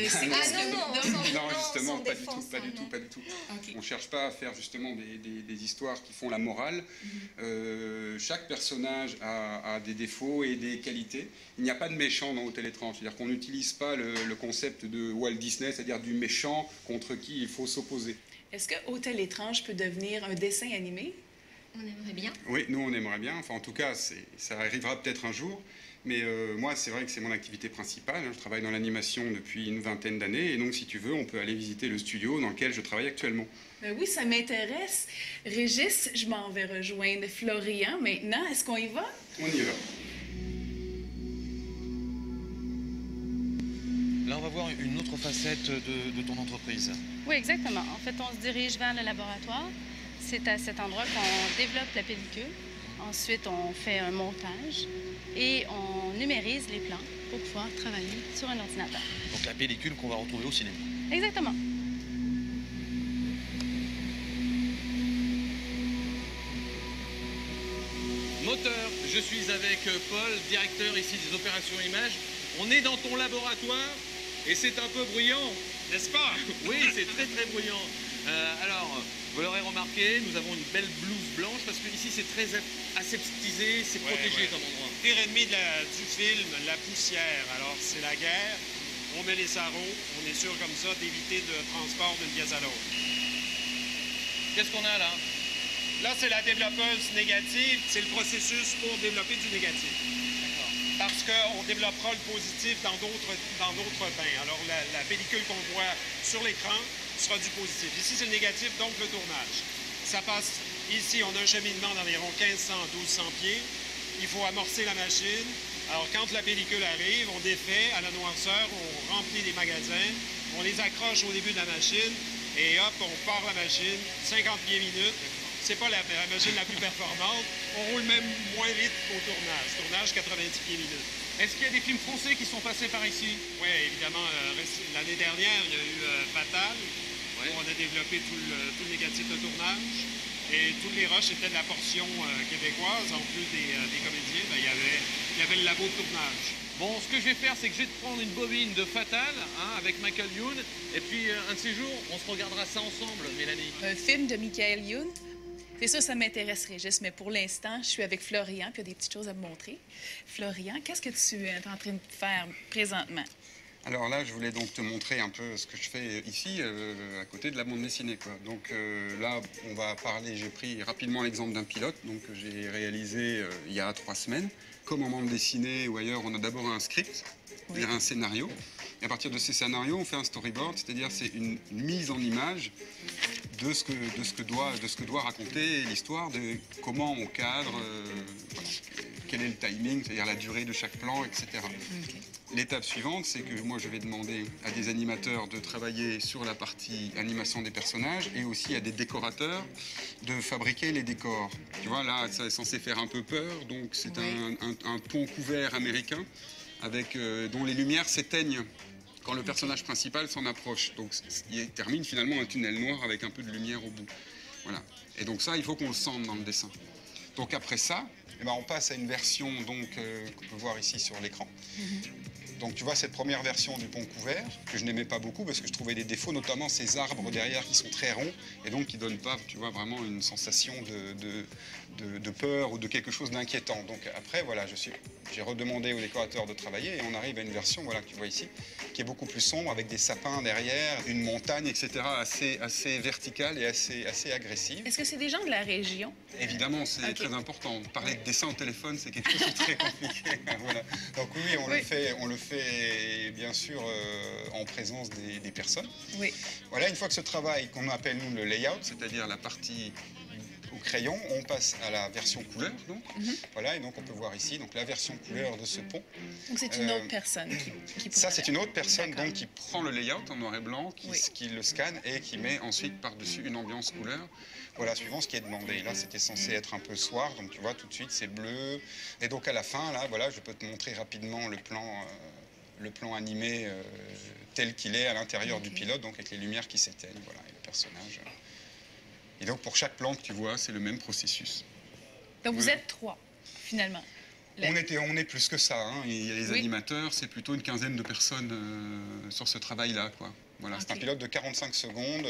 C'est Ah non, non, non, sans justement, pas du défense, tout, pas du non. tout, pas du tout. Ok. On ne cherche pas à faire justement des histoires qui font la morale. Chaque personnage a des défauts et des qualités. Il n'y a pas de méchant dans Hôtel Étrange. C'est-à-dire qu'on n'utilise pas le concept de Walt Disney, c'est-à-dire du méchant contre qui il faut s'opposer. Est-ce que Hôtel Étrange peut devenir un dessin animé? On aimerait bien. Oui, nous on aimerait bien. Enfin, en tout cas, ça arrivera peut-être un jour. Mais moi, c'est vrai que c'est mon activité principale. Je travaille dans l'animation depuis une vingtaine d'années. Et donc, si tu veux, on peut aller visiter le studio dans lequel je travaille actuellement. Oui, ça m'intéresse. Régis, je m'en vais rejoindre Florian maintenant. Est-ce qu'on y va? On y va. Là, on va voir une autre facette de ton entreprise. Oui, exactement. En fait, on se dirige vers le laboratoire. C'est à cet endroit qu'on développe la pellicule. Ensuite, on fait un montage et on numérise les plans pour pouvoir travailler sur un ordinateur. Donc la pellicule qu'on va retrouver au cinéma. Exactement. Moteur, je suis avec Paul, directeur ici des opérations images. On est dans ton laboratoire et c'est un peu bruyant, n'est-ce pas? Oui, c'est très très bruyant. Alors, vous l'aurez remarqué, nous avons une belle blouse blanche parce que ici c'est très aseptisé, c'est protégé comme endroit. Pire ennemi du film, la poussière. Alors, c'est la guerre. On met les sarraux. On est sûr comme ça d'éviter le transport d'une pièce à l'autre. Qu'est-ce qu'on a là? Là, c'est la développeuse négative. C'est le processus pour développer du négatif. Parce qu'on développera le positif dans d'autres bains. Alors, la pellicule qu'on voit sur l'écran sera du positif. Ici, c'est le négatif, donc le tournage. Ça passe ici, on a un cheminement d'environ 1500-1200 pieds. Il faut amorcer la machine. Alors, quand la pellicule arrive, on défait à la noirceur, on remplit les magasins, on les accroche au début de la machine et hop, on part la machine, 50 pieds minute. C'est pas la machine la plus performante. On roule même moins vite qu'au tournage. Tournage, 90 pieds minute. Est-ce qu'il y a des films français qui sont passés par ici? Oui, évidemment. L'année dernière, il y a eu Fatal, où on a développé tout le négatif de tournage. Et toutes les rushs étaient de la portion québécoise. En plus des comédiens, ben, il y avait le labo de tournage. Bon, ce que je vais faire, c'est que je vais te prendre une bobine de Fatal, avec Michael Youn, et puis un de ces jours, on se regardera ça ensemble, Mélanie. Un film de Michael Youn? C'est ça, ça m'intéresse, Régis, mais pour l'instant, je suis avec Florian, puis il y a des petites choses à me montrer. Florian, qu'est-ce que tu es en train de faire présentement? Alors là, je voulais donc te montrer un peu ce que je fais ici, à côté de la bande dessinée, quoi. Donc là, on va parler, j'ai pris rapidement l'exemple d'un pilote, donc que j'ai réalisé il y a 3 semaines. Comme en bande dessinée ou ailleurs, on a d'abord un script, c'est-à-dire un scénario. Et à partir de ces scénarios, on fait un storyboard, c'est-à-dire c'est une mise en image de ce que doit raconter l'histoire, de comment on cadre, voilà, quel est le timing, c'est-à-dire la durée de chaque plan, etc. Okay. L'étape suivante, c'est que moi je vais demander à des animateurs de travailler sur la partie animation des personnages et aussi à des décorateurs de fabriquer les décors. Tu vois, là, ça est censé faire un peu peur, donc c'est un pont couvert américain avec, dont les lumières s'éteignent quand le personnage principal s'en approche. Donc il termine finalement un tunnel noir avec un peu de lumière au bout. Voilà. Et donc ça, il faut qu'on le sente dans le dessin. Donc après ça, eh ben, on passe à une version donc qu'on peut voir ici sur l'écran. Donc tu vois cette première version du pont couvert que je n'aimais pas beaucoup parce que je trouvais des défauts, notamment ces arbres derrière qui sont très ronds et donc qui donnent pas, tu vois, vraiment une sensation de peur ou de quelque chose d'inquiétant. Donc après, voilà, j'ai redemandé au décorateur de travailler et on arrive à une version, voilà, que tu vois ici, qui est beaucoup plus sombre avec des sapins derrière, une montagne, etc., assez verticale et assez agressive. Est-ce que c'est des gens de la région? Évidemment, c'est très important. Parler de dessin au téléphone, c'est quelque chose de très compliqué. Voilà. Donc oui, on le fait bien sûr en présence des personnes. Oui. Voilà, une fois que ce travail qu'on appelle nous le layout, c'est-à-dire la partie au crayon, on passe à la version couleur. Donc. Voilà, et donc on peut voir ici donc, la version couleur de ce pont. Donc c'est une autre personne qui ça, c'est une autre personne donc, qui prend le layout en noir et blanc, qui le scanne et qui met ensuite par-dessus une ambiance couleur. Voilà, suivant ce qui est demandé. Là, c'était censé être un peu soir, donc tu vois, tout de suite, c'est bleu. Et donc à la fin, là, voilà, je peux te montrer rapidement le plan animé tel qu'il est à l'intérieur du pilote, donc avec les lumières qui s'éteignent, voilà, et le personnage. Et donc pour chaque plan que tu vois, c'est le même processus. Donc vous êtes 3, finalement. On est plus que ça. Hein. Il y a les Oui. animateurs, c'est plutôt une quinzaine de personnes sur ce travail-là, quoi. Voilà, c'est un Ok. pilote de 45 secondes,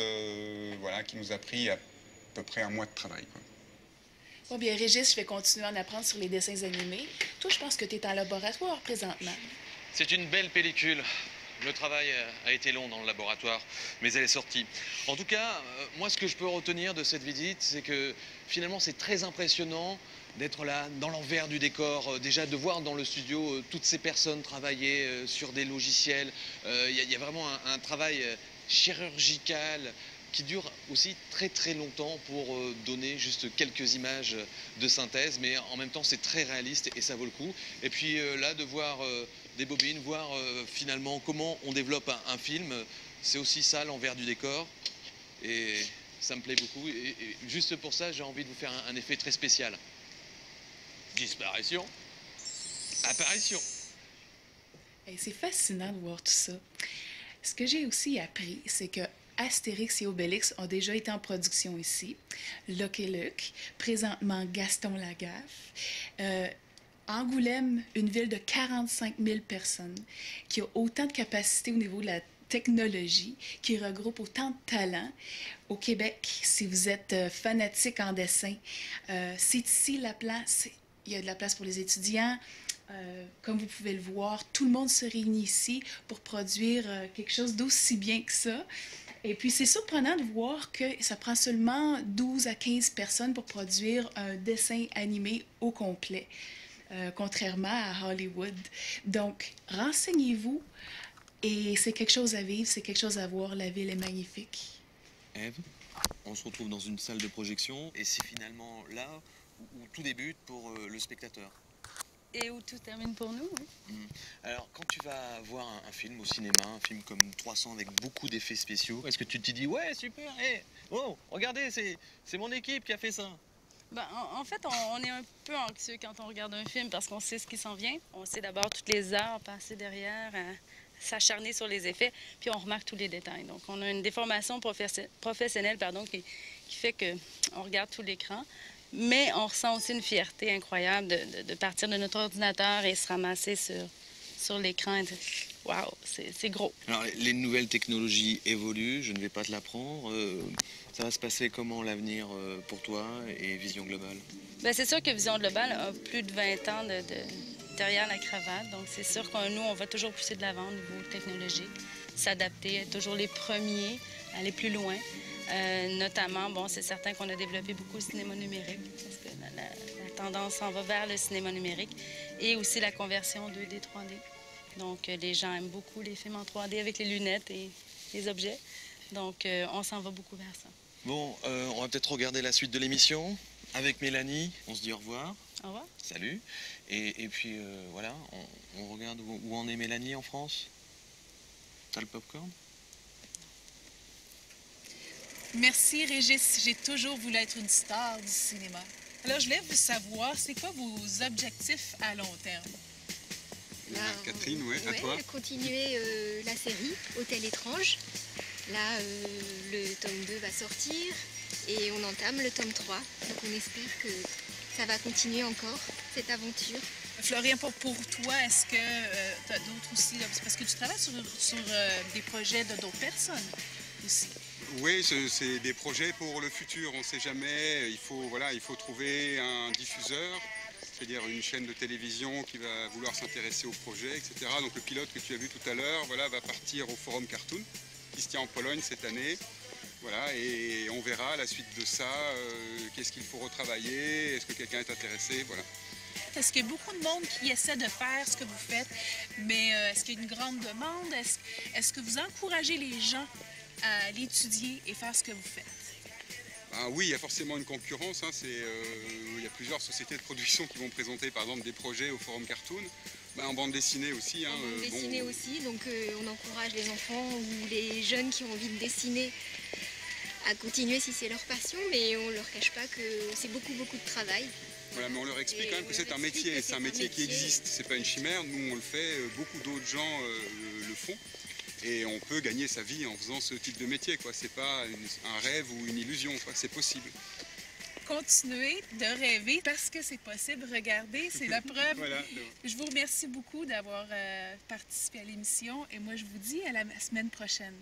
voilà, qui nous a pris à peu près un mois de travail, quoi. Bon, bien, Régis, je vais continuer à en apprendre sur les dessins animés. Toi, je pense que tu es en laboratoire présentement. C'est une belle pellicule. Le travail a été long dans le laboratoire, mais elle est sortie. En tout cas, moi, ce que je peux retenir de cette visite, c'est que finalement, c'est très impressionnant d'être là, dans l'envers du décor, déjà de voir dans le studio toutes ces personnes travailler sur des logiciels. Il y a vraiment un travail chirurgical qui dure aussi très très longtemps pour donner juste quelques images de synthèse, mais en même temps c'est très réaliste et ça vaut le coup. Et puis là, de voir des bobines, voir finalement comment on développe un film, c'est aussi ça l'envers du décor. Et ça me plaît beaucoup. Et juste pour ça, j'ai envie de vous faire un effet très spécial. Disparition, apparition. Hey, c'est fascinant de voir tout ça. Ce que j'ai aussi appris, c'est que Astérix et Obélix ont déjà été en production ici. Lucky Luke, présentement Gaston Lagaffe. Angoulême, une ville de 45 000 personnes, qui a autant de capacité au niveau de la technologie, qui regroupe autant de talents. Au Québec, si vous êtes fanatique en dessin, c'est ici la place. Il y a de la place pour les étudiants. Comme vous pouvez le voir, tout le monde se réunit ici pour produire quelque chose d'aussi bien que ça. Et puis, c'est surprenant de voir que ça prend seulement 12 à 15 personnes pour produire un dessin animé au complet, contrairement à Hollywood. Donc, renseignez-vous et c'est quelque chose à vivre, c'est quelque chose à voir. La ville est magnifique. Ève, on se retrouve dans une salle de projection et c'est finalement là où tout débute pour le spectateur. Et où tout termine pour nous, oui. Alors, quand tu vas voir un film au cinéma, un film comme 300 avec beaucoup d'effets spéciaux, est-ce que tu te dis, ouais, super, oh, regardez, c'est mon équipe qui a fait ça? Ben, en fait, on est un peu anxieux quand on regarde un film parce qu'on sait ce qui s'en vient. On sait d'abord toutes les heures passées derrière, s'acharner sur les effets, puis on remarque tous les détails. Donc, on a une déformation professionnelle qui fait qu'on regarde tout l'écran. Mais on ressent aussi une fierté incroyable de partir de notre ordinateur et se ramasser sur l'écran et dire « Waouh, c'est gros ». Alors, les nouvelles technologies évoluent, je ne vais pas te l'apprendre. Ça va se passer comment l'avenir pour toi et Vision Globale? Bien, c'est sûr que Vision Globale a plus de 20 ans derrière la cravate. Donc, c'est sûr que nous, on va toujours pousser de l'avant au niveau technologique, s'adapter, être toujours les premiers, aller plus loin. Notamment, bon, c'est certain qu'on a développé beaucoup le cinéma numérique, parce que la tendance s'en va vers le cinéma numérique, et aussi la conversion 2D, 3D. Donc, les gens aiment beaucoup les films en 3D avec les lunettes et les objets. Donc, on s'en va beaucoup vers ça. Bon, on va peut-être regarder la suite de l'émission avec Mélanie. On se dit au revoir. Au revoir. Salut. Et puis, voilà, on regarde où en est Mélanie en France. T'as le popcorn? Merci, Régis. J'ai toujours voulu être une star du cinéma. Alors, je voulais vous savoir, c'est quoi vos objectifs à long terme? Là, Catherine, à toi. Continuer la série Hôtel étrange. Là, le tome 2 va sortir et on entame le tome 3. Donc on espère que ça va continuer encore, cette aventure. Florian, pour toi, est-ce que tu as d'autres aussi? Parce que tu travailles sur des projets de d'autres personnes aussi. Oui, c'est des projets pour le futur. On ne sait jamais. Il faut trouver un diffuseur, c'est-à-dire une chaîne de télévision qui va vouloir s'intéresser au projet, etc. Donc le pilote que tu as vu tout à l'heure, va partir au Forum Cartoon, qui se tient en Pologne cette année. Voilà, et on verra à la suite de ça, qu'est-ce qu'il faut retravailler, est-ce que quelqu'un est intéressé, voilà. Est-ce qu'il y a beaucoup de monde qui essaie de faire ce que vous faites, mais est-ce qu'il y a une grande demande? Est-ce que vous encouragez les gens à l'étudier et faire ce que vous faites? Ben oui, il y a forcément une concurrence. Il y a plusieurs sociétés de production qui vont présenter par exemple des projets au Forum Cartoon. En bande dessinée aussi. En bande dessinée aussi, donc on encourage les enfants ou les jeunes qui ont envie de dessiner à continuer si c'est leur passion, mais on ne leur cache pas que c'est beaucoup de travail. Voilà, mais on leur explique quand même que c'est un métier, c'est un métier qui existe, c'est pas une chimère, nous on le fait, beaucoup d'autres gens le font. Et on peut gagner sa vie en faisant ce type de métier, quoi. C'est pas un rêve ou une illusion, quoi. C'est possible. continuer de rêver parce que c'est possible. Regardez, c'est la preuve. Voilà. Je vous remercie beaucoup d'avoir participé à l'émission et moi, je vous dis à la semaine prochaine.